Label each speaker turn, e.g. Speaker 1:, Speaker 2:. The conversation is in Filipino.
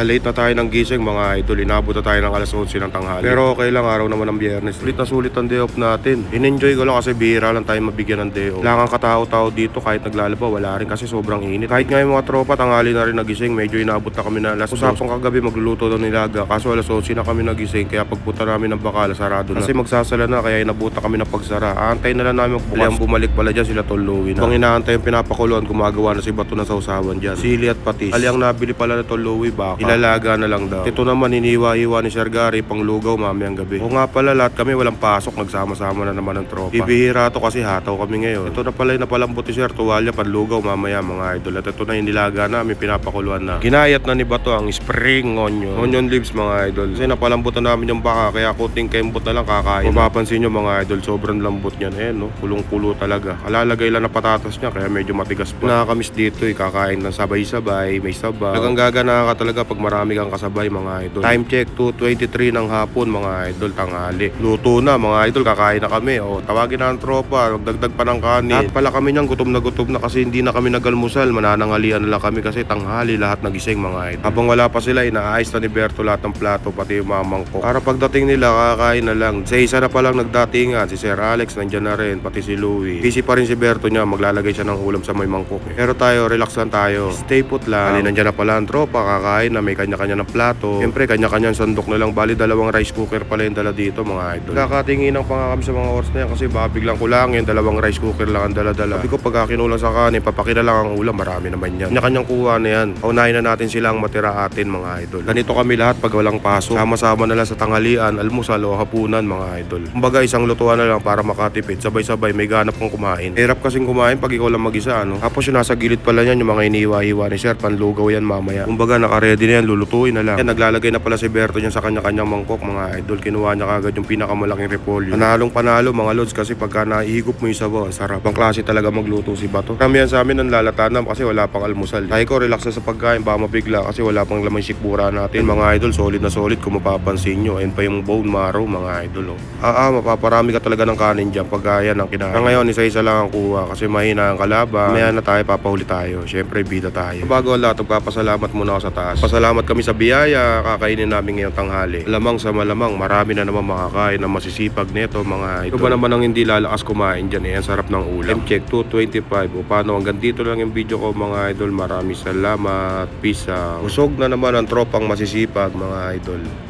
Speaker 1: Late na tayo ng gising mga idol. Inabot na tayo ng alas 11 ng tanghali. Pero okay lang, araw naman ng Biyernes. Sulit na sulit ang day off natin. In-enjoy ko lang kasi bihira lang tayo mabigyan ng day off. Wala kang katao-tao dito kahit naglalaba. Wala rin kasi sobrang init. Kahit nga yung mga tropa, tanghali na rin nagising. Medyo inabot na kami na alas 2. Usapang kagabi magluluto daw nilaga. Kaso alas 11 na kami nagising. Kaya pagpunta namin ng bakala, sarado na. Kasi magsasala na kaya inabuta kami ng pagsara. Aantay na lang namin magbukas. Ang bumalik pala dyan sila Tol Louie na. Habang inaantay yung pinapakuluan, gumagawa na si Bato na sausawan dyan. Sili at patis. Aliang nabili pala na Tol Louie baka. Ilalaga na lang daw. Ito naman iniwa-iwa ni Sir Gary pang lugaw mamayang gabi. O nga pala lahat kami walang pasok. Nagsama-sama na naman ng tropa. Ibihira to kasi hataw kami ngayon. Ito na pala yung napalambot ni Sir Tuwalya panlugaw mamaya mga idol. At ito na yung nilaga namin pinapakuluan na. Ginayat na ni Bato ang spring onion leaves mga idol. Kasi napalambot na namin yung baka kaya kuting kembot na lang kakain. Kung mapapansin nyo mga idol sobrang lambot niyan. No? Kulong-kulo talaga. Alalagay lang na patatas niya kaya medyo matigas pa. Nakakamiss dito kakain ng sabay-sabay, may sabaw. Talagang gagana ka talaga pag marami kang kasabay mga idol. Time check 2:23 ng hapon mga idol, tanghali. Luto na mga idol, kakain na kami. Tawagin na ang tropa, magdagdag pa ng kanin. Lahat pala kami niyan gutom na kasi hindi na kami nagalmusal. Mananangalian na lang kami kasi tanghali lahat nagising mga idol. Habang wala pa sila, inaayos na ni Berto lahat ng plato pati yung mamang ko. Para pagdating nila kakain na lang. Sa isa na palang nagdatingan, si Sir Alex nandiyan na rin, pati si Louie. Busy pa rin si Berto niya, maglalagay siya ng ulam sa may mangkok. Pero tayo, relax lang tayo. Stay put lang. Nandiyan na pala ang tropa, kakain na may kanya-kanya ng plato. Siyempre, kanya-kanya sandok na lang. Bali, dalawang rice cooker pala yung dala dito mga idol. Kakatingin ng pangakam sa mga oras na yan kasi baka biglang kulangin. Dalawang rice cooker lang ang dala-dala. Sabi ko pagka kinulang sa kanin, papakina lang ang ulam. Marami naman yan. Kanya-kanyang kuha na yan. Paunahin na natin silang matira atin mga idol. Ganito kami lahat pag walang pasok. Sama-sama na lang sa tanghalian, almusal o hapunan mga idol. Kumbaga isang lutuan na lang para makatipid. Sabay-sabay may ganap kang kumain. Hirap kasing kumain pag ikaw lang mag-isa Tapos yung nasa gilid pala niyan yung mga iniwa-iwa ni Sir. Panlugaw yan mamaya. Kumbaga naka-ready na yan, lulutuin na lang. Yan, naglalagay na pala si Berto dyan sa kanya-kanyang mangkok mga idol. Kinuha niya kagad yung pinakamalaking repolyo. Panalong panalo mga lods kasi pagka naihigop mo yung sabaw, sarap. Ang klase talaga magluto si Bato. Kami yan sa amin ang lalatanan kasi wala pang almusal. Tayo ko relax na sa pagkain, baka mabigla kasi wala pang laman sikmura natin. Mga idol, solid na solid kung mapapansin nyo. Ayun pa yung bone marrow mga idol. Mapaparami ka talaga ng kanin dyan pagka yan ang kinain. Ngayon, isa-isa lang ang kuha kasi mahina ang kalaban. Maya na tayo, papahuli tayo. Siyempre, bida tayo. Bago ang lahat, magpapasalamat muna ako sa taas. Pasalamat kami sa biyaya, kakainin namin ngayong tanghali. Lamang sa malamang, marami na naman makakain na masisipag nito mga idol. Ito ba naman ang hindi lalakas kumain dyan Ang sarap ng ulam. Check 225. Paano, hanggang dito lang yung video ko mga idol. Maraming salamat. Peace out. Usog na naman ang tropang masisipag mga idol.